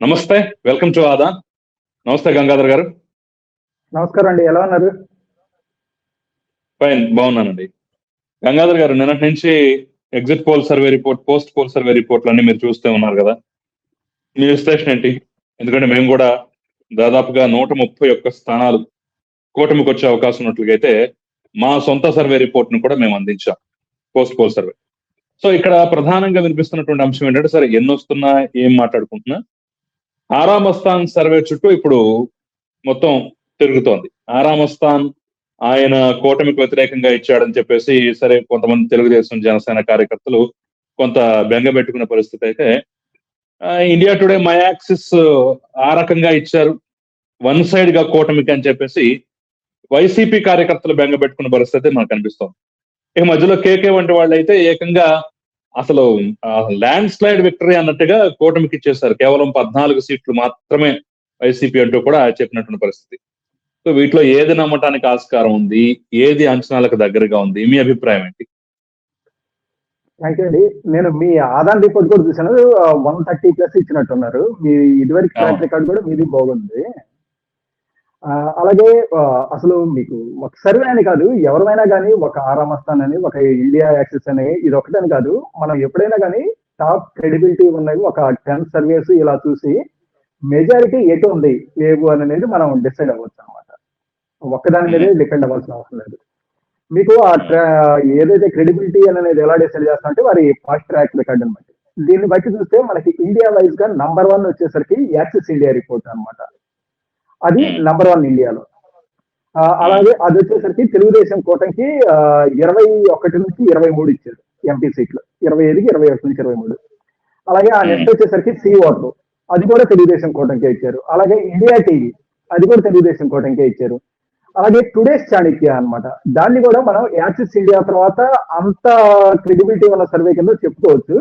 నమస్తే, welcome to ఆదా. నమస్తే గంగాధర్ గారు. నమస్కారం అండి, ఎలా ఉన్నారు? ఫైన్, బాగున్నానండి. గంగాధర్ గారు, నిన్నటి నుంచి exit poll survey report, post poll survey రిపోర్ట్లు అన్ని మీరు చూస్తూ ఉన్నారు కదా. మీ విశ్లేషణ ఏంటి? ఎందుకంటే మేము కూడా దాదాపుగా 131 స్థానాలు కూటమికి వచ్చే అవకాశం ఉన్నట్లుగైతే మా సొంత సర్వే రిపోర్ట్ ను కూడా మేము అందించాం, పోస్ట్ పోల్ సర్వే. సో ఇక్కడ ప్రధానంగా వినిపిస్తున్నటువంటి అంశం ఏంటంటే, సరే ఎన్ని వస్తున్నా ఏం మాట్లాడుకుంటున్నా, ఆరామస్థాన్ సర్వే చుట్టూ ఇప్పుడు మొత్తం తిరుగుతోంది. ఆరామస్థాన్ ఆయన కూటమికి వ్యతిరేకంగా ఇచ్చాడని చెప్పేసి సరే కొంతమంది తెలుగుదేశం జనసేన కార్యకర్తలు కొంత బెంగ పెట్టుకున్న పరిస్థితి అయితే, ఇండియా టుడే మై యాక్సిస్ ఆ రకంగా ఇచ్చారు, వన్ సైడ్ గా కూటమికి అని చెప్పేసి వైసీపీ కార్యకర్తలు బెంగ పెట్టుకున్న పరిస్థితి మనకు కనిపిస్తోంది. ఇక మధ్యలో కేకే వంటి వాళ్ళు అయితే ఏకంగా అసలు ల్యాండ్ స్లైడ్ విక్టరీ అన్నట్టుగా కూటమికి ఇచ్చేశారు. కేవలం 14 సీట్లు మాత్రమే వైసీపీ అంటూ కూడా చెప్పినటువంటి పరిస్థితి. సో వీటిలో ఏది నమ్మటానికి ఆస్కారం ఉంది, ఏది అంచనాలకు దగ్గరగా ఉంది, మీ అభిప్రాయం ఏంటి? థ్యాంక్ యూ అండి. నేను మీ ఆదాన్ రిపోర్ట్ కూడా చూసాను, 130+ ఇచ్చినట్టున్నారు. మీ ఇదివరకు ట్రాక్ రికార్డ్ కూడా మీది బాగుంది. అలాగే అసలు మీకు ఒక సర్వే అని కాదు, ఎవరైనా కానీ ఒక ఆరామస్థాన్ అని, ఒక ఇండియా యాక్సిస్ అని, ఇది ఒకటని కాదు, మనం ఎప్పుడైనా కానీ టాప్ క్రెడిబిలిటీ ఉన్నవి ఒక 10 సర్వేస్ ఇలా చూసి మెజారిటీ ఎటు ఉంది లేవు అనేది మనం డిసైడ్ అవ్వచ్చు అనమాట. ఒక్కదాని మీదే డిపెండ్ అవ్వాల్సిన అవసరం లేదు. మీకు ఏదైతే క్రెడిబిలిటీ అనేది ఎలా డిసైడ్ చేస్తా అంటే వారి ఫాస్ట్ ట్రాక్ రికార్డ్ అనమాట. దీన్ని బట్టి చూస్తే మనకి ఇండియా వైజ్ గా నంబర్ 1 వచ్చేసరికి యాక్సిస్ ఇండియా రిపోర్ట్ అనమాట. అది నంబర్ 1 ఇండియాలో. అలాగే అది వచ్చేసరికి తెలుగుదేశం కూటమికి 21 నుంచి 23 ఇచ్చారు ఎంపీ సీట్లు, 25కి 21 నుంచి 23. అలాగే ఆ నెక్స్ట్ వచ్చేసరికి సి ఓటర్, అది కూడా తెలుగుదేశం కూటమికే ఇచ్చారు. అలాగే ఇండియా టీవీ, అది కూడా తెలుగుదేశం కూటమికే ఇచ్చారు. అలాగే టుడేస్ చాణక్య అనమాట, దాన్ని కూడా మనం యాక్సిస్ ఇండియా తర్వాత అంత క్రెడిబిలిటీ ఉన్న సర్వే కింద చెప్పుకోవచ్చు.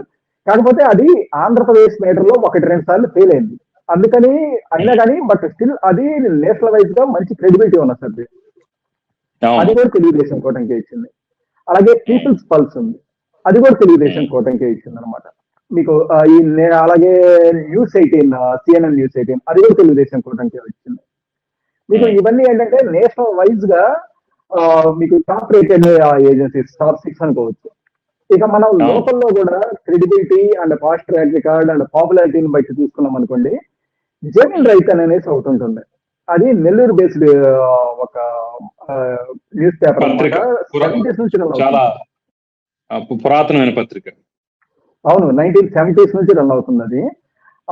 కాకపోతే అది ఆంధ్రప్రదేశ్ మేటర్లో 1-2 సార్లు ఫెయిల్ అయింది. అందుకని అయినా కానీ బట్ స్టిల్ అది నేషనల్ వైజ్ గా మంచి క్రెడిబిలిటీ ఉన్న సర్వే, అది కూడా తెలుగుదేశం కూటమికే ఇచ్చింది. అలాగే పీపుల్స్ పల్స్ ఉంది, అది కూడా తెలుగుదేశం కూటమికే ఇచ్చింది అనమాట. మీకు అలాగే న్యూస్ 18, CNN న్యూస్ 18, అది కూడా తెలుగుదేశం కూటమికే ఇచ్చింది. మీకు ఇవన్నీ ఏంటంటే నేషనల్ వైజ్ గా మీకు టాప్ రేటెడ్ ఏజెన్సీస్, టాప్ 6 అనుకోవచ్చు. ఇక మనం లోకల్లో కూడా credibility and fast track record and పాపులారిటీని బట్టి చూసుకున్నాం అనుకోండి, జమీన్ రైతు అనేసి ఒకటి ఉంటుంది. అది నెల్లూరు బేస్డ్ ఒక న్యూస్ పేపర్ అనమాట. 70s నుంచి చాలా పురాతనమైన పత్రిక. అవును, 1970s నుంచి రన్ అవుతుంది అది.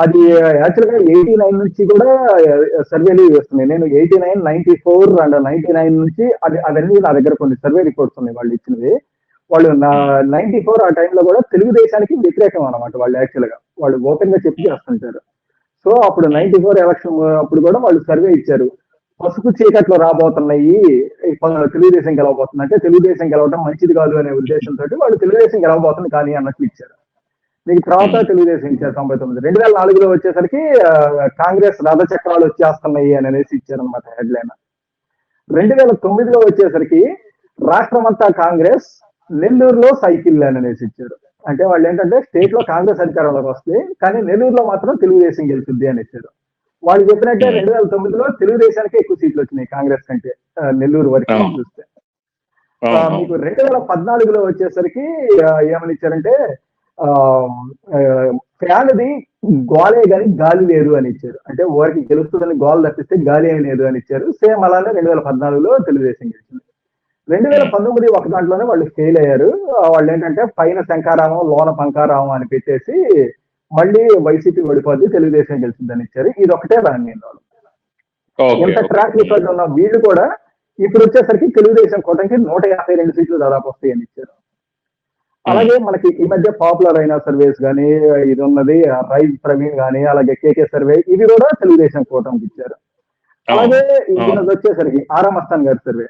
అది యాక్చువల్ గా 89 నుంచి కూడా సర్వేలు చేస్తున్నాయి. నేను 89, 94 అండ్ 99 నుంచి అవన్నీ నా దగ్గర కొన్ని సర్వే రిపోర్ట్స్ ఉన్నాయి వాళ్ళు ఇచ్చినవి. వాళ్ళు 94 ఆ టైంలో కూడా తెలుగుదేశానికి వ్యతిరేకం అనమాట. వాళ్ళు యాక్చువల్ గా వాళ్ళు ఓపెన్ గా చెప్పి చేస్తుంటారు. సో అప్పుడు 94 ఎలక్షన్ అప్పుడు కూడా వాళ్ళు సర్వే ఇచ్చారు, పసుపు చీకట్లో రాబోతున్నాయి, తెలుగుదేశం గెలవబోతుంది, అంటే తెలుగుదేశం గెలవడం మంచిది కాదు అనే ఉద్దేశంతో వాళ్ళు తెలుగుదేశం గెలవబోతుంది కానీ అన్నట్లు ఇచ్చారు. మీకు తర్వాత తెలుగుదేశం ఇచ్చారు 99. 2004లో వచ్చేసరికి కాంగ్రెస్ రథ చక్రాలు వచ్చేస్తున్నాయి అని అనేసి ఇచ్చారనమాట హెడ్లైన్. 2009లో వచ్చేసరికి రాష్ట్రం అంతా కాంగ్రెస్, నెల్లూరులో సైకిల్ అని అనేసి ఇచ్చారు. అంటే వాళ్ళు ఏంటంటే స్టేట్ లో కాంగ్రెస్ అధికారంలోకి వస్తుంది కానీ నెల్లూరులో మాత్రం తెలుగుదేశం గెలుస్తుంది అని ఇచ్చారు. వాళ్ళు చెప్పినట్టే 2009లో తెలుగుదేశానికి ఎక్కువ సీట్లు వచ్చినాయి కాంగ్రెస్ కంటే నెల్లూరు వరకు చూస్తే. మీకు 2014లో వచ్చేసరికి ఏమని ఇచ్చారంటే ఫ్యాన్ది గోలే గాని గాలి లేదు అని ఇచ్చారు. అంటే వారికి గెలుస్తుందని గోల్ తప్పిస్తే గాలి ఏమి లేదు అని ఇచ్చారు. సేమ్ అలానే 2014లో తెలుగుదేశం గెలిచింది. 2019 ఒక దాంట్లోనే వాళ్ళు ఫెయిల్ అయ్యారు. వాళ్ళు ఏంటంటే పైన శంకారామం లోన పంకారామం అని పెట్టేసి మళ్ళీ వైసీపీ ఓడిపోద్ది తెలుగుదేశం గెలిచిందని ఇచ్చారు. ఇది ఒకటే దాన్ని ఎంత ట్రాక్ రికార్డ్ ఉన్న వీళ్ళు కూడా ఇప్పుడు వచ్చేసరికి తెలుగుదేశం కూటమికి 152 సీట్లు దాదాపు వస్తాయని ఇచ్చారు. అలాగే మనకి ఈ మధ్య పాపులర్ అయిన సర్వేస్ కానీ ఇది ఉన్నది రైజ్ ప్రవీణ్ కానీ అలాగే కేకే సర్వే, ఇవి కూడా తెలుగుదేశం కూటమికి ఇచ్చారు. అలాగే ఇది వచ్చేసరికి ఆరామస్థాన్ గారి సర్వే,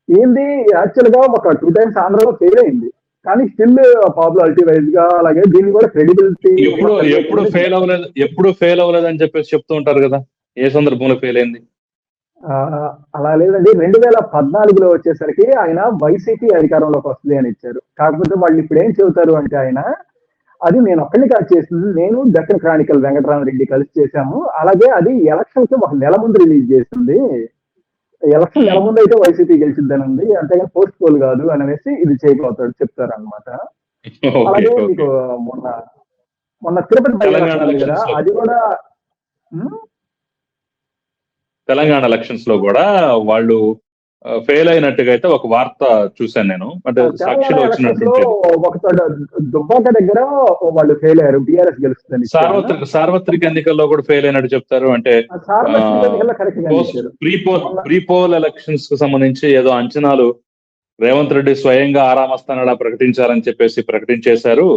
ఏంది యాక్చువల్ గా ఒక 2 times ఆంధ్రలో ఫెయిల్ అయింది కానీ స్టిల్ పాపులారిటీ వైజ్ గా అలాగే దీన్ని కూడా క్రెడిబిలిటీ ఎప్పుడు ఫెయిల్ అవ్వలేదు అని చెప్పేసి చెప్తూ ఉంటారు కదా, ఏ సందర్భంలో ఫెయిల్ అయింది? అలా లేదండి. 2014లో వచ్చేసరికి ఆయన వైసీపీ అధికారంలోకి వస్తుంది అని ఇచ్చారు. కాకపోతే వాళ్ళు ఇప్పుడు ఏం చెబుతారు అంటే ఆయన అది నేను ఒక్కడిని కాదు చేసింది, నేను దక్కన్ క్రానికల్ వెంకటరామరెడ్డి కలిసి చేశాము. అలాగే అది ఎలక్షన్ కి ఒక నెల ముందు రిలీజ్ చేసింది. ఎలక్షన్ నెల ముందు అయితే వైసీపీ గెలిచిద్దని ఉంది, అంతేగాని పోస్ట్ పోల్ కాదు అని అనేసి ఇది చేయబోతాడు చెప్తారు అనమాట. అలాగే మీకు మొన్న మొన్న తిరుపతి బై ఎలక్షన్ ఉంది కదా, అది కూడా తెలంగాణ ఎలక్షన్స్ లో కూడా వాళ్ళు ఫెయిల్ అయినట్టుగా అయితే ఒక వార్త చూశాను నేను. అంటే సాక్షిలో వచ్చినట్టు ఒక దుబ్బాక దగ్గర వాళ్ళు ఫెయిల్ అయ్యారు, బీఆర్ఎస్ గెలుస్తుంది. సార్వత్రిక ఎన్నికల్లో కూడా ఫెయిల్ అయినట్టు చెప్తారు. అంటే ప్రీ పోల్ ఎలక్షన్స్ కు సంబంధించి ఏదో అంచనాలు రేవంత్ రెడ్డి స్వయంగా ఆరామస్థానాలా ప్రకటించాలని చెప్పేసి ప్రకటించేశారు.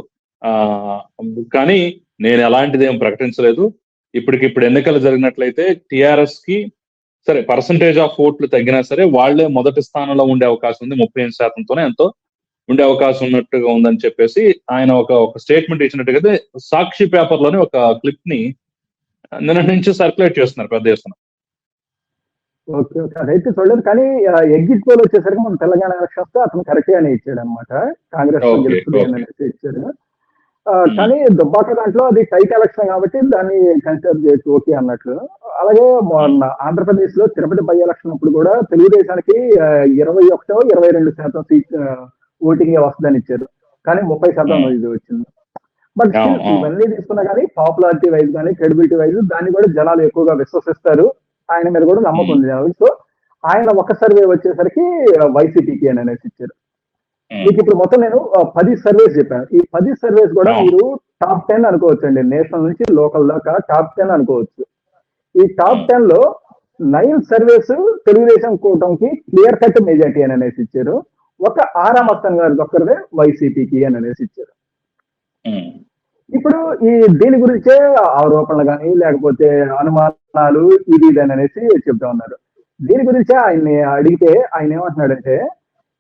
కానీ నేను ఎలాంటిది ఏం ప్రకటించలేదు. ఇప్పటికిప్పుడు ఎన్నికలు జరిగినట్లయితే టిఆర్ఎస్ కి సరే పర్సంటేజ్ ఆఫ్ ఓట్లు తగ్గినా సరే వాళ్లే మొదటి స్థానంలో ఉండే అవకాశం ఉంది, 35%తోనే ఎంతో ఉండే అవకాశం ఉన్నట్టుగా ఉందని చెప్పేసి ఆయన ఒక స్టేట్మెంట్ ఇచ్చినట్టుగా సాక్షి పేపర్ లోనే ఒక క్లిప్ ని నిన్న నుంచి సర్క్యులేట్ చేస్తున్నారు పెద్ద ఎత్తున. ఓకే ఓకే, అదైతే చూడలేదు. కానీ ఎగ్జిట్ పోల్ వచ్చేసరికి మనం తెలంగాణ ఎలక్షన్స్ అతను కరెక్ట్ గానే ఇచ్చాడు అనమాట, కాంగ్రెస్ ఇచ్చాడు. కానీ దుబ్బాక దాంట్లో అది టైట్ ఎలక్షన్ కాబట్టి దాన్ని కన్సిడర్ చేయొచ్చు, ఓకే అన్నట్లు. అలాగే మొన్న ఆంధ్రప్రదేశ్ లో తిరుపతి బై ఎలక్షన్ అప్పుడు కూడా తెలుగుదేశానికి 21-22% సీట్ ఓటింగ్ వస్తుందని ఇచ్చారు, కానీ 30% ఇది వచ్చింది. బట్ ఇవన్నీ తీసుకున్నా కానీ పాపులారిటీ వైజ్ కానీ క్రెడిబిలిటీ వైజ్ దాన్ని కూడా జనాలు ఎక్కువగా విశ్వసిస్తారు, ఆయన మీద కూడా నమ్మకం ఉంది జనాలు. సో ఆయన ఒక సర్వే వచ్చేసరికి వైసీపీకి అని అనేసి ఇచ్చారు. మీకు ఇప్పుడు మొత్తం నేను 10 సర్వేస్ చెప్పాను. ఈ 10 సర్వేస్ కూడా మీరు టాప్ 10 అనుకోవచ్చు అండి, నేషనల్ నుంచి లోకల్ దాకా టాప్ 10 అనుకోవచ్చు. ఈ టాప్ 10 లో 9 సర్వేస్ తెలుగుదేశం కూటమికి క్లియర్ కట్ మెజార్టీ అని అనేసి ఇచ్చారు. ఒక ఆరామస్థాన్ గారి ఒక్కరిదే వైసీపీకి అని అనేసి ఇచ్చారు. ఇప్పుడు ఈ దీని గురించే ఆరోపణలు కానీ లేకపోతే అనుమానాలు ఇది అని అనేసి చెప్తా ఉన్నారు. దీని గురించే ఆయన్ని అడిగితే ఆయన ఏమంటున్నాడంటే,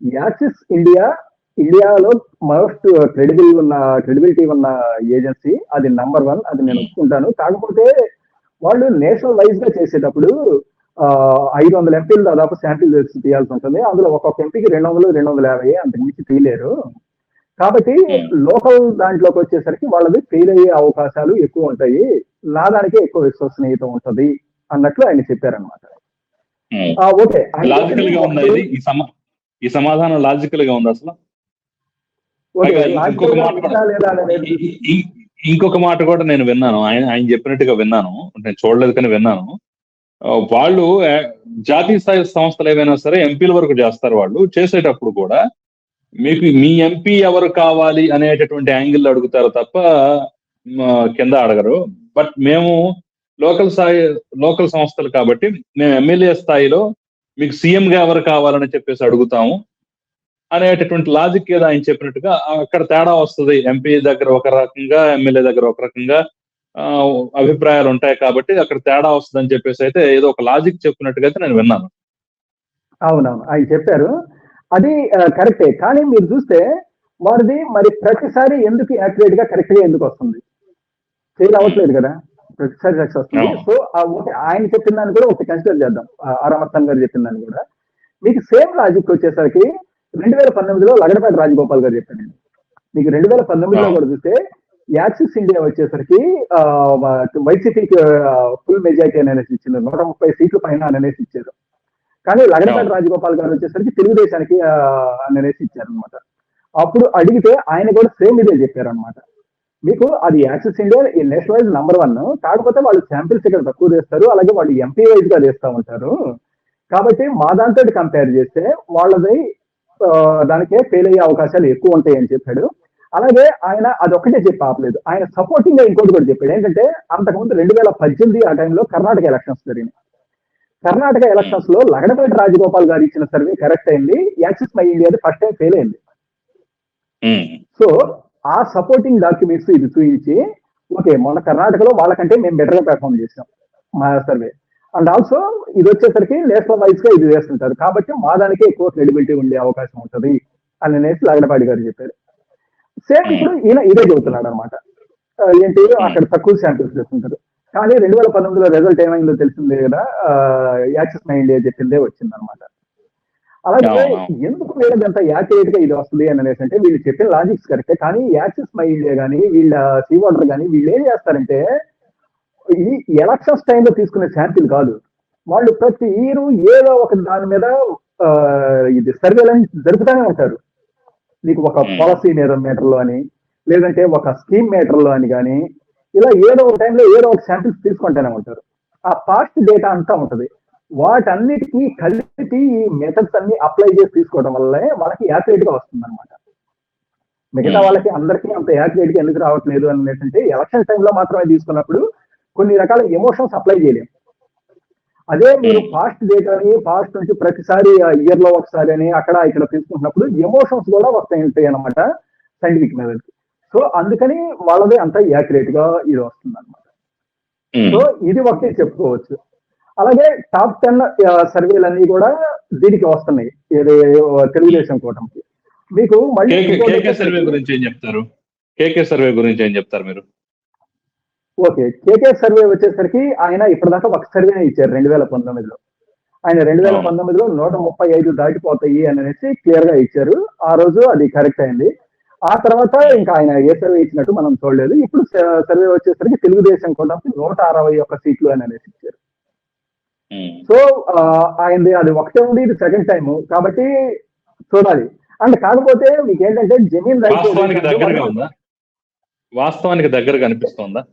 యాక్సిస్ ఇండియాలో మోస్ట్ క్రెడిబిలిటీ ఉన్న ఏజెన్సీ, అది నంబర్ 1, అది నేను ఒప్పుకుంటాను. కాకపోతే వాళ్ళు నేషనల్ వైజ్ గా చేసేటప్పుడు 500 ఎంపీలు దాదాపు శాంపిల్ తీయాల్సి ఉంటుంది. అందులో ఒక్కొక్క ఎంపీకి 200-250 అంతకు మించి తీయలేరు. కాబట్టి లోకల్ దాంట్లోకి వచ్చేసరికి వాళ్ళది ఫెయిల్ అయ్యే అవకాశాలు ఎక్కువ ఉంటాయి, నా దానికే ఎక్కువ విశ్వసనీయత ఉంటది అన్నట్లు ఆయన చెప్పారనమాట. ఓకే, ఈ సమాధానం లాజికల్ గా ఉంది అసలు. ఇంకొక మాట కూడా నేను విన్నాను, ఆయన చెప్పినట్టుగా విన్నాను, నేను చూడలేదు కానీ విన్నాను. వాళ్ళు జాతీయ స్థాయి సంస్థలు ఏవైనా సరే ఎంపీల వరకు చేస్తారు. వాళ్ళు చేసేటప్పుడు కూడా మీకు మీ ఎంపీ ఎవరు కావాలి అనేటటువంటి యాంగిల్ అడుగుతారు తప్ప కింద అడగరు. బట్ మేము లోకల్ సంస్థలు కాబట్టి మేము ఎమ్మెల్యే స్థాయిలో మీకు సీఎం గా ఎవరు కావాలని చెప్పేసి అడుగుతాము అనేటటువంటి లాజిక్ ఏదో ఆయన చెప్పినట్టుగా అక్కడ తేడా వస్తుంది. ఎంపీ దగ్గర ఒక రకంగా, ఎమ్మెల్యే దగ్గర ఒక రకంగా అభిప్రాయాలు ఉంటాయి కాబట్టి అక్కడ తేడా వస్తుంది అని చెప్పేసి అయితే ఏదో ఒక లాజిక్ చెప్పినట్టుగా అయితే నేను విన్నాను. అవునవును, ఆయన చెప్పారు, అది కరెక్టే. కానీ మీరు చూస్తే వారిది మరి ప్రతిసారి ఎందుకు యాక్యురేట్ గా కరెక్ట్ గా ఎందుకు వస్తుంది? ఫెయిల్ అవ్వట్లేదు కదా, ప్రతిసారి సక్సెస్ వస్తుంది. సో ఆయన చెప్పిన దాన్ని కూడా ఒకటి కన్సిడర్ చేద్దాం, ఆరామస్థాన్ గారు చెప్పిన దాన్ని కూడా. మీకు సేమ్ లాజిక్ వచ్చేసరికి 2019లో లగడపేట రాజగోపాల్ గారు చెప్పాను. మీకు 2019లో కూడా చూస్తే యాక్సిస్ ఇండియా వచ్చేసరికి వైసీపీకి ఫుల్ మెజారిటీ అనేసి ఇచ్చింది, 130 సీట్లు పైన అనేసి ఇచ్చారు. కానీ లగడపేట రాజగోపాల్ గారు వచ్చేసరికి తెలుగుదేశానికి అనేసి ఇచ్చారనమాట. అప్పుడు అడిగితే ఆయన కూడా సేమ్ ఇదే చెప్పారనమాట. మీకు అది axis India national wise number 1, కాకపోతే వాళ్ళు శాంపిల్స్ ఇక్కడ తక్కువ చేస్తారు, అలాగే వాళ్ళు ఎంపీ వైజ్ గా చేస్తూ ఉంటారు. కాబట్టి మా దాంతో కంపేర్ చేస్తే వాళ్ళది దానికే ఫెయిల్ అయ్యే అవకాశాలు ఎక్కువ ఉంటాయి అని చెప్పాడు. అలాగే ఆయన అదొక్కటే చెప్పి ఆపలేదు, ఆయన సపోర్టింగ్ గా ఇంకోటి కూడా చెప్పాడు. ఏంటంటే అంతకుముందు 2018 ఆ టైంలో కర్ణాటక ఎలక్షన్స్ జరిగినాయి. కర్ణాటక ఎలక్షన్స్ లో లగడపేట రాజగోపాల్ గారు ఇచ్చిన సర్వే కరెక్ట్ అయింది, యాక్సిస్ మై ఇండియాది ఫస్ట్ టైం ఫెయిల్ అయింది. సో ఆ సపోర్టింగ్ డాక్యుమెంట్స్ ఇది చూపించి, ఓకే మన కర్ణాటకలో వాళ్ళకంటే మేము బెటర్ గా పెర్ఫార్మ్ చేసాం మా సర్వే, అండ్ ఆల్సో ఇది వచ్చేసరికి నేషనల్ వైజ్ గా ఇది వేస్తుంటారు కాబట్టి మా దానికే ఎక్కువ క్రెడిబిలిటీ ఉండే అవకాశం ఉంటుంది అని అనేసి లగడపాటి గారు చెప్పారు. సేమ్ ఇప్పుడు ఈయన ఇదే చెబుతున్నాడు అనమాట. ఏంటి, అక్కడ తక్కువ శాంపిల్స్ చేస్తుంటారు. కానీ 2019లో రిజల్ట్ ఏమైందో తెలిసిందే కదా, యాక్సిస్ మై ఇండియా చెప్పిందే వచ్చింది అనమాట. అలాగే ఎందుకు వీళ్ళకి అంత యాక్యురేట్ గా ఇది వస్తుంది అని అనేసి అంటే వీళ్ళు చెప్పిన లాజిక్స్ కరెక్టే, కానీ యాక్సిస్ మైండ్ కానీ వీళ్ళ సీ వాటర్ కానీ వీళ్ళు ఏం చేస్తారంటే ఈ ఎలక్షన్స్ టైంలో తీసుకునే శాంపిల్ కాదు, వాళ్ళు ప్రతి ఇయర్ ఏదో ఒక దాని మీద ఇది సర్వేలెన్స్ జరుపుతూనే ఉంటారు. మీకు ఒక పాలసీ మీటర్లో అని, లేదంటే ఒక స్కీమ్ మీటర్లో అని కానీ, ఇలా ఏదో ఒక టైంలో ఏదో ఒక శాంపిల్స్ తీసుకుంటూనే ఉంటారు. ఆ పాస్ట్ డేటా అంతా ఉంటుంది, వాటన్నిటికీ కలిపి ఈ మెథడ్స్ అన్ని అప్లై చేసి తీసుకోవడం వల్లే వాళ్ళకి యాక్యురేట్ గా వస్తుంది అనమాట. మిగతా వాళ్ళకి అందరికీ అంత యాక్యురేట్ గా ఎందుకు రావట్లేదు అనేటంటే ఎలక్షన్ టైంలో మాత్రమే తీసుకున్నప్పుడు కొన్ని రకాల ఎమోషన్స్ అప్లై చేయలేము. అదే మీరు పాస్ట్ డేటాని పాస్ట్ నుంచి ప్రతిసారి ఇయర్ లో ఒకసారి అని అక్కడ ఇక్కడ తీసుకుంటున్నప్పుడు ఎమోషన్స్ కూడా వస్తాయి అనమాట సైంటిఫిక్ మెథడ్. సో అందుకని వాళ్ళది అంత యాక్యురేట్ గా ఇది వస్తుంది అనమాట. సో ఇది ఒకటి చెప్పుకోవచ్చు. అలాగే టాప్ 10 సర్వేలన్నీ కూడా దీనికి వస్తున్నాయి, తెలుగుదేశం కూటమికి. మీకు మళ్ళీ సర్వే గురించి ఏం చెప్తారు? కేకే సర్వే గురించి ఏం చెప్తారు మీరు? ఓకే, కేకే సర్వే వచ్చేసరికి ఆయన ఇప్పటిదాకా ఒక సర్వేనే ఇచ్చారు 2019లో. ఆయన 2019లో 135 దాటిపోతాయి అని అనేసి క్లియర్ గా ఇచ్చారు. ఆ రోజు అది కరెక్ట్ అయింది. ఆ తర్వాత ఇంకా ఆయన ఏ సర్వే ఇచ్చినట్టు మనం చూడలేదు. ఇప్పుడు సర్వే వచ్చేసరికి తెలుగుదేశం కూటమికి 161 సీట్లు అని అనేసి ఇచ్చారు. సో ఆయనది అది ఒకటే ఉంది, ఇది సెకండ్ టైం కాబట్టి చూడాలి. అండ్ కాకపోతే మీకు ఏంటంటే జమీన్ వాస్తవానికి దగ్గరగా అనిపిస్తుందా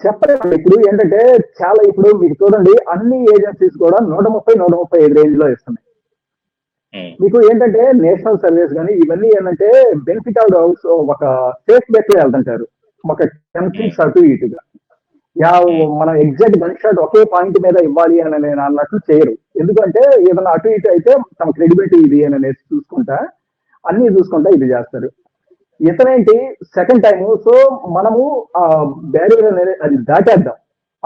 చెప్పలేదు. ఇప్పుడు ఏంటంటే చాలా ఇప్పుడు మీకు చూడండి అన్ని ఏజెన్సీస్ కూడా 130-135 రేంజ్ లో ఇస్తున్నాయి. మీకు ఏంటంటే నేషనల్ సర్వీస్ కానీ ఇవన్నీ ఏంటంటే బెనిఫిట్ ఆఫ్ డౌట్స్ ఒక సేఫ్ బెట్ లో వెళ్తుంటారు, ఒక 10 సీట్స్ అటు ఇటుగా. మనం ఎగ్జాక్ట్ గన్ షాట్ ఒకే పాయింట్ మీద ఇవ్వాలి అని నేను అన్నట్లు చేయరు. ఎందుకంటే ఏదైనా అటు ఇటు అయితే తమ క్రెడిబిలిటీ ఇది అని అనేసి చూసుకుంటా అన్ని చూసుకుంటా ఇది చేస్తారు. ఇతనేంటి సెకండ్ టైం. సో మనము బ్యారియర్ అనేది అది దాటేద్దాం,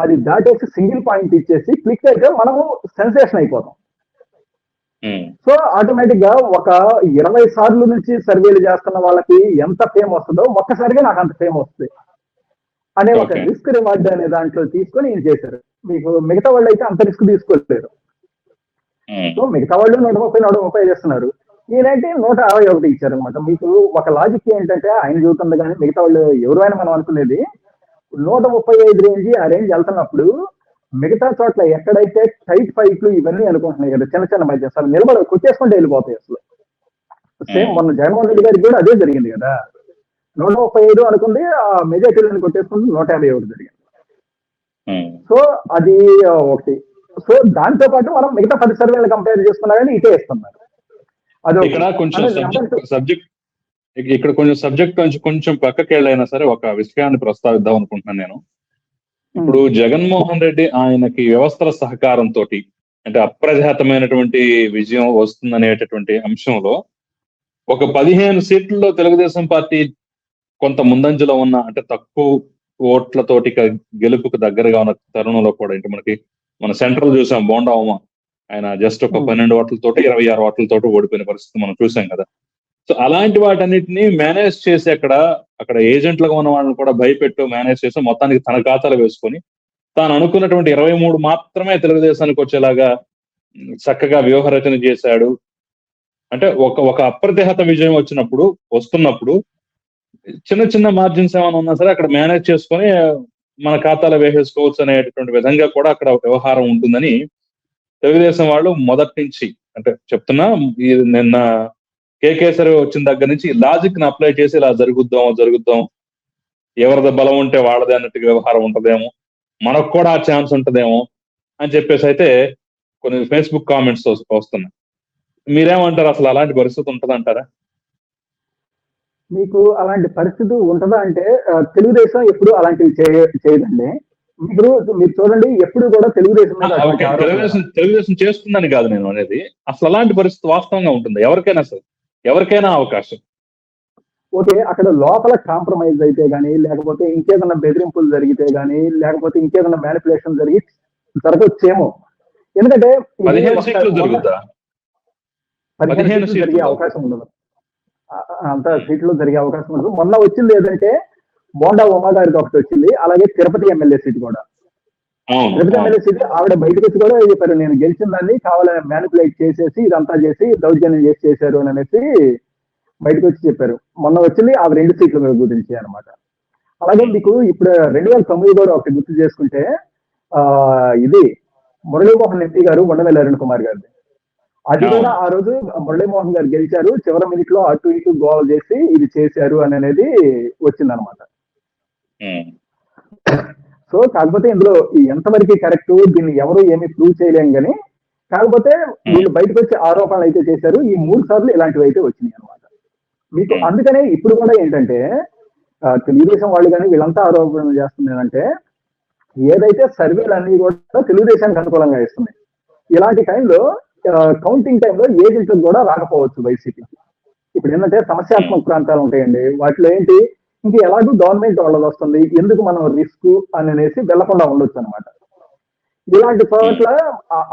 అది దాటేసి సింగిల్ పాయింట్ ఇచ్చేసి క్లిక్ అయితే మనము సెన్సేషన్ అయిపోతాం. సో ఆటోమేటిక్ గా ఒక 20 సార్లు నుంచి సర్వేలు చేస్తున్న వాళ్ళకి ఎంత ఫేమ్ వస్తుందో ఒక్కసారిగా నాకు అంత ఫేమ్ వస్తుంది అనే ఒక రిస్క్ రివార్డ్ అనే దాంట్లో తీసుకొని ఈయన చేశారు. మీకు మిగతా వాళ్ళు అయితే అంత రిస్క్ తీసుకోలేరు. సో మిగతా వాళ్ళు 130-135 చేస్తున్నారు, ఈయనంటే 161 ఇచ్చారు అనమాట. మీకు ఒక లాజిక్ ఏంటంటే ఆయన చూస్తుంది కానీ మిగతా వాళ్ళు ఎవరైనా మనం అనుకునేది 135 రేంజ్ ఆ రేంజ్ వెళ్తున్నప్పుడు మిగతా చోట్ల ఎక్కడైతే టైట్ ఫైట్లు ఇవన్నీ అనుకుంటున్నాయి కదా, చిన్న చిన్న మధ్య అసలు నిలబడి కొట్టేసుకుంటే వెళ్ళిపోతాయి అసలు. సేమ్ మొన్న జగన్మోహన్ రెడ్డి గారికి కూడా అదే జరిగింది కదా, 135 అనుకుంది, ఆ మెజార్టీలను కొట్టేసుకుంటే 151 జరిగింది. సో అది ఒకటి. సో దాంతో పాటు మనం మిగతా 10 సర్వేలు కంపేర్ చేసుకున్నా కానీ ఇటే ఇస్తున్నారు. ఇక్కడ కొంచెం సబ్జెక్ట్ నుంచి కొంచెం పక్కకి వెళ్ళైనా సరే ఒక విషయాన్ని ప్రస్తావిద్దాం అనుకుంటున్నాను నేను. ఇప్పుడు జగన్మోహన్ రెడ్డి ఆయనకి వ్యవస్థల సహకారంతో అంటే అప్రజాతమైనటువంటి విజయం వస్తుందనేటటువంటి అంశంలో ఒక 15 సీట్లలో తెలుగుదేశం పార్టీ కొంత ముందంజలో ఉన్న, అంటే తక్కువ ఓట్లతోటి గెలుపుకు దగ్గరగా ఉన్న తరుణంలో కూడా అంటే మన సెంట్రల్ చూసాం, బోండా ఉమ ఆయన జస్ట్ ఒక 12 ఓట్లతోటి 26 ఓట్లతోటి ఓడిపోయిన పరిస్థితి మనం చూసాం కదా. సో అలాంటి వాటన్నిటిని మేనేజ్ చేసి అక్కడ ఏజెంట్లుగా ఉన్న వాళ్ళని కూడా భయపెట్టు మేనేజ్ చేసి మొత్తానికి తన ఖాతాలు వేసుకొని తాను అనుకున్నటువంటి 23 మాత్రమే తెలుగుదేశానికి వచ్చేలాగా చక్కగా వ్యూహరచన చేశాడు. అంటే ఒక అప్రతిహత విజయం వస్తున్నప్పుడు చిన్న చిన్న మార్జిన్స్ ఏమైనా ఉన్నా సరే అక్కడ మేనేజ్ చేసుకొని మన ఖాతాలో వేసేసుకోవచ్చు అనేటటువంటి విధంగా కూడా అక్కడ వ్యవహారం ఉంటుందని తెలుగుదేశం వాళ్ళు మొదటి నుంచి అంటే చెప్తున్నా. నిన్న కేకే సర్వే వచ్చిన దగ్గర నుంచి లాజిక్ ని అప్లై చేసి ఇలా జరుగుద్దాం ఎవరిది బలం ఉంటే వాళ్ళదే అన్నట్టుగా వ్యవహారం ఉంటదేమో, మనకు కూడా ఆ ఛాన్స్ ఉంటదేమో అని చెప్పేసి అయితే కొన్ని ఫేస్బుక్ కామెంట్స్ వస్తున్నాయి. మీరేమంటారు? అసలు అలాంటి పరిస్థితి ఉంటదంటారా? మీకు అలాంటి పరిస్థితి ఉంటుందా అంటే తెలుగుదేశం ఎప్పుడు అలాంటివి చేయదండి. మీరు చూడండి ఎప్పుడు కూడా తెలుగుదేశం చేస్తుందని కాదు నేను అనేది, అసలు అలాంటి పరిస్థితి వాస్తవంగా ఉంటుంది ఎవరికైనా అవకాశం. ఓకే, అక్కడ లోపల కాంప్రమైజ్ అయితే గానీ, లేకపోతే ఇంకేదన్నా బెదిరింపులు జరిగితే గానీ, లేకపోతే ఇంకేదన్నా మ్యానిపులేషన్ జరగొచ్చేమో. ఎందుకంటే 15 సీట్లు జరిగే అవకాశం ఉండదు, అంత సీట్లు జరిగే అవకాశం ఉండదు. మొన్న వచ్చింది ఏదంటే బోండా ఉమా గారికి ఒకటి వచ్చింది, అలాగే తిరుపతి ఎమ్మెల్యే సీట్ కూడా. అవును తిరుపతి ఎమ్మెల్యే సీట్ ఆవిడ బయటకు వచ్చి కూడా చెప్పారు, నేను గెలిచిన దాన్ని కావాలని మ్యానిపులేట్ చేసేసి ఇదంతా చేసి దౌర్జన్యం చేశారు అని అనేసి బయటకు వచ్చి చెప్పారు. మొన్న వచ్చింది ఆ 2 సీట్ల గురించి అనమాట. అలాగే మీకు ఇప్పుడు 2009 కూడా ఒకటి గుర్తు చేసుకుంటే ఇది మురళీమోహన్ ఎంపీ గారు ఉండవల్లి అరుణ్ కుమార్ గారిది. అది కూడా ఆ రోజు మురళీమోహన్ గారు గెలిచారు, చివరి మినిట్ లో అటు ఇటు గోల్ చేసి ఇది చేశారు అని అనేది వచ్చిందనమాట. సో కాకపోతే ఇందులో ఎంతవరకు కరెక్ట్, దీన్ని ఎవరు ఏమి ప్రూవ్ చేయలేం కానీ, కాకపోతే వీళ్ళు బయటకు వచ్చి ఆరోపణలు అయితే చేశారు. ఈ 3 సార్లు ఇలాంటివి అయితే వచ్చినాయి అనమాట మీకు. అందుకనే ఇప్పుడు కూడా ఏంటంటే తెలుగుదేశం వాళ్ళు కానీ వీళ్ళంతా ఆరోపణలు చేస్తుంది ఏదైతే సర్వేలు అన్ని కూడా తెలుగుదేశానికి అనుకూలంగా ఇస్తున్నాయి. ఇలాంటి టైంలో కౌంటింగ్ టైంలో ఏజెంట్లకు కూడా రాకపోవచ్చు వైసీపీకి. ఇప్పుడు ఏంటంటే సమస్యాత్మక ప్రాంతాలు ఉంటాయండి, వాటిలో ఏంటి ఇంక ఎలాగూ గవర్నమెంట్ వాళ్ళది వస్తుంది, ఎందుకు మనం రిస్క్ అని అనేసి వెళ్లకుండా ఉండొచ్చు అనమాట. ఇలాంటి చోట్ల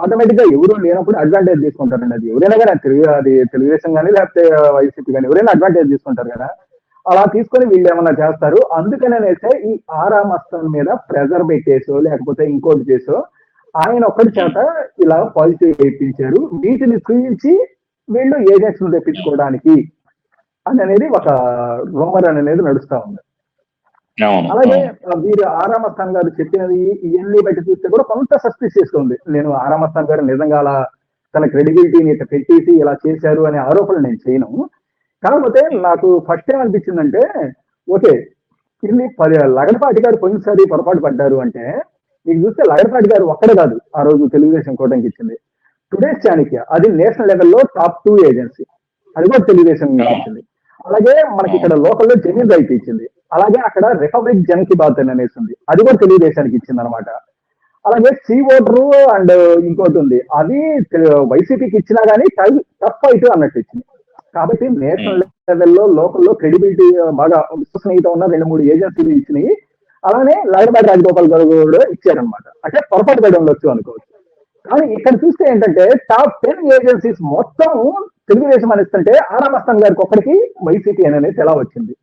ఆటోమేటిక్ గా ఎవరు లేనప్పుడు అడ్వాంటేజ్ తీసుకుంటారండి. అది ఎవరైనా కానీ అది తెలుగుదేశం కానీ లేకపోతే వైసీపీ కానీ ఎవరైనా అడ్వాంటేజ్ తీసుకుంటారు కదా. అలా తీసుకొని వీళ్ళు ఏమన్నా చేస్తారు. అందుకనేసే ఈ ఆరామస్థాన్ మీద ప్రెజర్ పెట్టేసో లేకపోతే ఇంకోటి చేసో ఆయన ఒక్కటి చేత ఇలా పాజిటివ్ వేయించారు. వీటిని చూపించి వీళ్ళు ఏజెంట్స్ తెప్పించుకోవడానికి అని అనేది ఒక రూమర్ అనేది నడుస్తా ఉంది. అలాగే వీరు ఆరామస్థాన్ గారు చెప్పినది ఇవన్నీ బట్టి చూస్తే కూడా కొంత సస్పిషియస్ గా ఉంది. నేను ఆరామస్థాన్ గారు నిజంగా అలా తన క్రెడిబిలిటీని ఇట్లా పెట్టేసి ఇలా చేశారు అనే ఆరోపణలు నేను చేయను. కాకపోతే నాకు ఫస్ట్ ఏం అనిపించిందంటే, ఓకే ఇది లగడపాటి గారు పోయినసారి పొరపాటు పడ్డారు అంటే, మీకు చూస్తే లగడపాటి గారు ఒక్కడే కాదు ఆ రోజు తెలుగుదేశం కూటమికి ఇచ్చింది. టుడేస్ చాణక్య అది నేషనల్ లెవెల్లో టాప్ 2 ఏజెన్సీ, అది కూడా తెలుగుదేశం ఇచ్చింది. అలాగే మనకి ఇక్కడ లోకల్లో జమీన్ రైట్ ఇచ్చింది. అలాగే అక్కడ రిపబ్లిక్ జన్ కి బాత్ అని అనేసి ఉంది, అది కూడా తెలుగుదేశానికి ఇచ్చింది అనమాట. అలాగే సీ ఓటరు అండ్ ఇంకోటి ఉంది, అది వైసీపీకి ఇచ్చినా కానీ టఫ్ ఫైట్ అన్నట్టు ఇచ్చింది. కాబట్టి నేషనల్ లెవెల్లో లోకల్లో క్రెడిబిలిటీ బాగా విశ్వసనీయత ఉన్న 2-3 ఏజెన్సీలు ఇచ్చినాయి. అలానే లగడపాటి రాజగోపాల్ గారు కూడా ఇచ్చారనమాట. అంటే పొరపాటు పడి ఉండొచ్చు అనుకోవచ్చు. కానీ ఇక్కడ చూస్తే ఏంటంటే టాప్ 10 ఏజెన్సీస్ మొత్తం తెలుగుదేశం అనిస్తుంటే ఆరామస్థాన్ గారికి ఒక్కడికి వైసీపీ అనేది ఎలా వచ్చింది,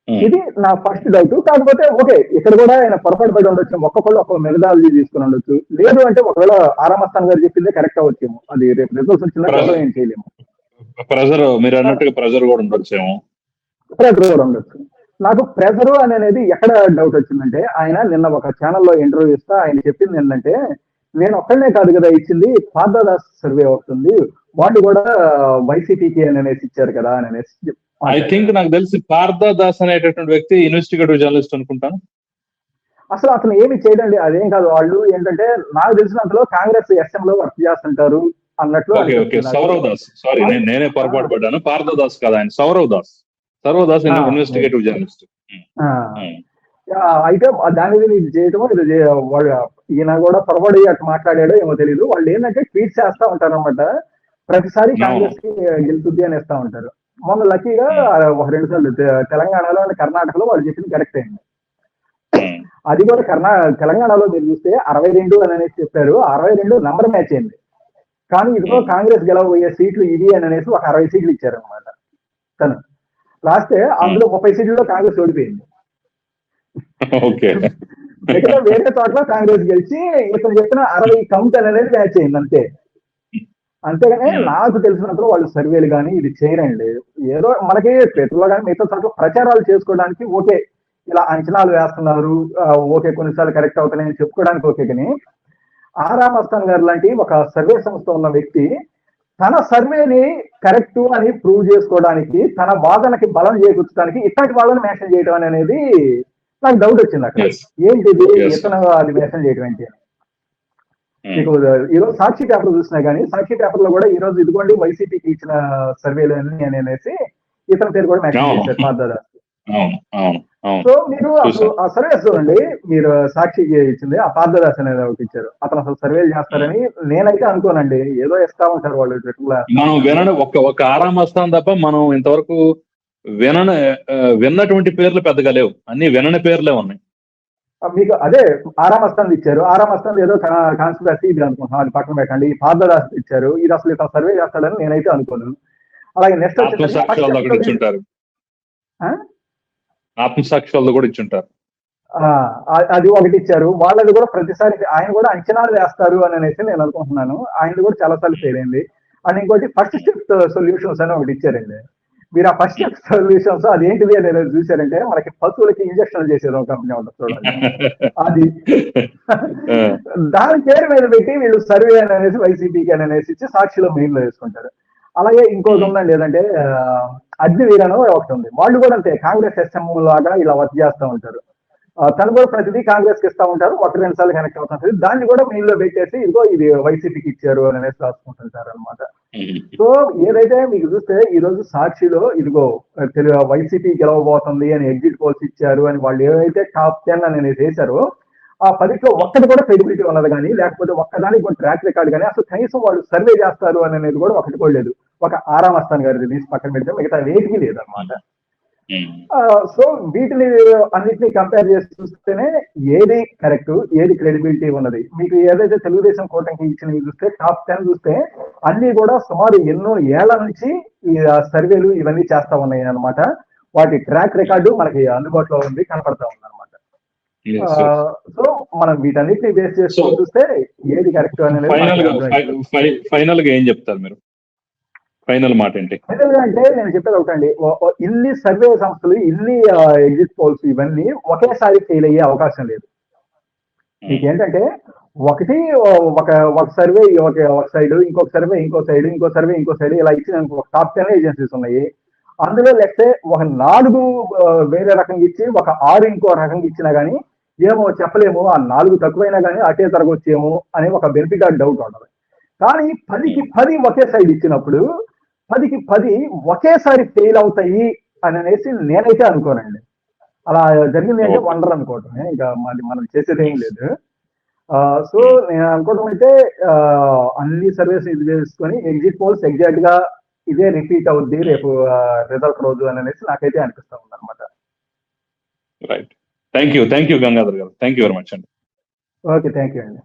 ఇది నా ఫస్ట్ డౌట్. కాకపోతే ఓకే ఇక్కడ కూడా ఆయన పొరపాటు పడి ఉండొచ్చు, ఒక్కొక్కళ్ళు ఒక్కొక్క మెథడాలజీ తీసుకుని ఉండొచ్చు. లేదు అంటే ఒకవేళ ఆరామస్థాన్ గారు చెప్పిందే కరెక్ట్ అవ్వచ్చేమో, అది రేపు రిజల్ట్స్ వచ్చిందా ఏం చేయలేము. ప్రెజర్ మీరు అన్నట్టుగా ప్రెజర్ కూడా ఉండొచ్చేమో, ప్రెజర్ కూడా ఉండొచ్చు. నాకు ప్రెజర్ అనేది ఎక్కడ డౌట్ వచ్చిందంటే, ఆయన నిన్న ఒక ఛానల్లో ఇంటర్వ్యూ ఇస్తా ఆయన చెప్పింది ఏంటంటే, నేను ఒక్కడనే కాదు కదా ఇచ్చింది, పార్థదాస్ సర్వే వస్తుంది, వాళ్ళు కూడా వైసీపీకి అని అనేసి ఇచ్చారు కదా అని అనేసి. ఐ థింక్ నాకు తెలిసి పార్థదాస్ అనేటటువంటి వ్యక్తి ఇన్వెస్టిగేటివ్ జర్నలిస్ట్ అనుకుంటాను. అసలు అతను ఏమి చేయడండి, అదేం కాదు. వాళ్ళు ఏంటంటే నాకు తెలిసినంతలో కాంగ్రెస్ ఎస్ఎం లో వర్క్ చేస్తుంటారు అన్నట్లు. సౌరవ్ దాస్, సారీ నేనే పొరపాటు పడ్డాను, పార్థదాస్ కదా ఆయన, సౌరవ్ దాస్ ఇన్వెస్టిగేటివ్ జర్నలిస్ట్. అయితే దాని మీద ఇది చేయటం ఇది ఈయన కూడా పొరపాటు అట్లా మాట్లాడాడో ఏమో తెలియదు. వాళ్ళు ఏంటంటే ట్వీట్ చేస్తా ఉంటారు అనమాట, ప్రతిసారి కాంగ్రెస్ కి గెలుతుంది అని ఇస్తా ఉంటారు. మొన్న లక్కీగా 1-2 సార్లు తెలంగాణలో అండ్ కర్ణాటకలో వాళ్ళు చెప్పింది కరెక్ట్ అయింది. అది కూడా తెలంగాణలో మీరు చూస్తే 62 అని అనేసి చెప్పారు, 62 నంబర్ మ్యాచ్ అయింది. కానీ ఇదిగో కాంగ్రెస్ గెలవబోయే సీట్లు ఇవి అని అనేసి ఒక 60 సీట్లు ఇచ్చారు అనమాట. తను లాస్ట్ అందులో 30 సీట్లలో కాంగ్రెస్ ఓడిపోయింది. ఇక్కడ వేరే చోట్ల కాంగ్రెస్ గెలిచి ఇతను చెప్పిన 60 కౌంట్ అనేది మ్యాచ్ అయింది అంతే. అంతేగాని నాకు తెలిసినప్పుడు వాళ్ళు సర్వేలు కానీ ఇది చేయరండి. ఏదో మనకి పేపర్లో కానీ మిగతా చోట్ల ప్రచారాలు చేసుకోవడానికి ఓకే, ఇలా అంచనాలు వేస్తున్నారు, ఓకే కొన్నిసార్లు కరెక్ట్ అవుతాయని చెప్పుకోవడానికి ఓకే. కానీ ఆరామస్థాన్ గారు లాంటి ఒక సర్వే సంస్థ ఉన్న వ్యక్తి తన సర్వేని కరెక్ట్ అని ప్రూవ్ చేసుకోవడానికి, తన వాదనకి బలం చేకూర్చడానికి ఇట్లాంటి వాళ్ళని మెన్షన్ చేయడం అనేది నాకు డౌట్ వచ్చింది. అక్కడ ఏంటిది ఇతను అది మెన్షన్ చేయడం ఏంటి అని. మీకు ఈరోజు సాక్షి పేపర్ చూసినా కానీ సాక్షి పేపర్ లో కూడా ఈ రోజు ఇదిగోండి వైసీపీకి ఇచ్చిన సర్వేలు అని అనేసి ఇతని పేరు కూడా మెన్షన్ చేశారు, పార్థదాస్. సో మీరు అసలు ఆ సర్వే చూడండి, మీరు సాక్షికి ఇచ్చింది ఆ పార్థదాస్ అనేది ఒకటి ఇచ్చారు. అతను అసలు సర్వేలు చేస్తారని నేనైతే అనుకోనండి, ఏదో ఇస్తా ఉంటారు వాళ్ళు. మనం వినడం ఒక ఆరామస్థాన్ తప్ప మనం ఇంతవరకు విన్నటువంటి పేర్లు పెద్దగా లేవు, అన్ని వినని పేర్లే ఉన్నాయి. మీకు అదే ఆరామస్థాన్ ఇచ్చారు, ఆరామస్థాన్ ఏదో కాన్స్పిరసీ ఇది అనుకుంటున్నాం, అది పక్కన పెట్టండి. పార్థదాస్ ఇచ్చారు, ఇది అసలు ఇతను సర్వే చేస్తాడని నేనైతే అనుకోను. అలాగే నెక్స్ట్ ఆత్మసాక్షి వాళ్ళు కూడా ఇచ్చుంటారు. అది ఒకటి ఇచ్చారు. వాళ్ళది కూడా ప్రతిసారి ఆయన కూడా అంచనాలు వేస్తారు అని అనేసి నేను అనుకుంటున్నాను. ఆయనది కూడా చాలా సార్లు ఫెయిల్ అయింది. అండ్ ఇంకోటి ఫస్ట్ స్టెప్ సొల్యూషన్స్ అని ఒకటి ఇచ్చారండి. మీరు ఆ ఫస్ట్ స్టెప్ సొల్యూషన్స్ అదేంటిది అని చూసారంటే మనకి పశువులకి ఇంజక్షన్లు చేసేది ఒక కంపెనీ ఉంటుంది చూడండి. అది దాని పేరు మీద పెట్టి వీళ్ళు సర్వే అని అనేసి వైసీపీకి అని అనేసి ఇచ్చి సాక్షిలో మెయిన్ లో వేసుకుంటారు. అలాగే ఇంకోటి ఉందండి ఏదంటే అగ్నివీరను ఒకటి ఉంది. వాళ్ళు కూడా అంతే కాంగ్రెస్ ఎస్ఎం లాగా ఇలా వర్క్ చేస్తూ ఉంటారు. తను కూడా ప్రతిదీ కాంగ్రెస్ కి ఇస్తా ఉంటారు, ఒకటి రెండు సార్లు కనెక్ట్ అవుతుంటారు. దాన్ని కూడా మెయిన్ లో పెట్టేసి ఇదిగో ఇది వైసీపీకి ఇచ్చారు అని అనేసి రాసుకుంటుంటారు అనమాట. సో ఏదైతే మీకు చూస్తే ఈ రోజు సాక్షిలో ఇదిగో వైసీపీ గెలవబోతుంది అని ఎగ్జిట్ పోల్స్ ఇచ్చారు అని వాళ్ళు ఏవైతే టాప్ 10 అనేది వేశారో ఆ 10లో ఒక్కటి కూడా క్రెడిబిలిటీ ఉన్నది కానీ, లేకపోతే ఒక్కదానికి కూడా ట్రాక్ రికార్డ్ కానీ, అసలు కనీసం వాళ్ళు సర్వే చేస్తారు అని అనేది కూడా ఒకటి కూడా లేదు. ఒక ఆరామ్ అస్తాన్ గారి రిలీజ్ పక్కన పెడితే మిగతా వేటికి లేదనమాట. సో వీటిని అన్నిటినీ కంపేర్ చేసి చూస్తేనే ఏది కరెక్ట్, ఏది క్రెడిబిలిటీ ఉన్నది. మీకు ఏదైతే తెలుగుదేశం కూటమికి ఇచ్చినవి చూస్తే టాప్ 10 చూస్తే అన్ని కూడా సుమారు ఎన్నో ఏళ్ల నుంచి ఈ సర్వేలు ఇవన్నీ చేస్తా ఉన్నాయి అనమాట. వాటి ట్రాక్ రికార్డు మనకి అందుబాటులో ఉంది, కనపడతా ఉంది అనమాట. సో మనం వీటన్నిటిని బేస్ చేసుకొని చూస్తే ఏది కరెక్ట్ అనేది ఫైనల్ గా ఏం చెప్తారు మీరు? ఫైనల్ మాట ఏంటి? ఫైనల్ గా అంటే నేను చెప్పేది ఒకటండి, ఇన్ని సర్వే సంస్థలు, ఇన్ని ఎగ్జిట్ పోల్స్ ఇవన్నీ ఒకేసారి ఫెయిల్ అయ్యే అవకాశం లేదు. మీకు ఏంటంటే ఒకటి ఒక సర్వే ఒక సైడ్, ఇంకొక సర్వే ఇంకో సైడ్, ఇంకో సర్వే ఇంకో సైడ్, ఇలా ఇచ్చిన టాప్ 10 ఏజెన్సీస్ ఉన్నాయి. అందులో లెక్సే ఒక 4 వేరే రకంగా ఇచ్చి ఒక 6 ఇంకో రకంగా ఇచ్చినా గానీ ఏమో చెప్పలేము. ఆ 4 తక్కువైనా కానీ అటే తరగొచ్చేమో అనే ఒక బెనిఫిట్ ఆఫ్ డౌట్ ఉండదు. కానీ 10కి 10 ఒకే సైడ్ ఇచ్చినప్పుడు 10కి 10 ఒకేసారి ఫెయిల్ అవుతాయి అని అనేసి నేనైతే అనుకోనండి. అలా జరిగింది అంటే వండర్ అనుకోవటమే, ఇంకా మనం చేసేది ఏం లేదు. సో నేను అనుకోవడం అయితే అన్ని సర్వీస్ ఇది చేసుకొని ఎగ్జిట్ పోల్స్ ఎగ్జాక్ట్ గా ఇదే రిపీట్ అవుద్ది రేపు రిజల్ట్ రోజు అని అనేసి నాకైతే అనిపిస్తా ఉంది అనమాట. రైట్, థ్యాంక్ యూ గంగాధర్ గారు, థ్యాంక్ యూ వెరీ మచ్ అండి. ఓకే, థ్యాంక్ యూ అండి.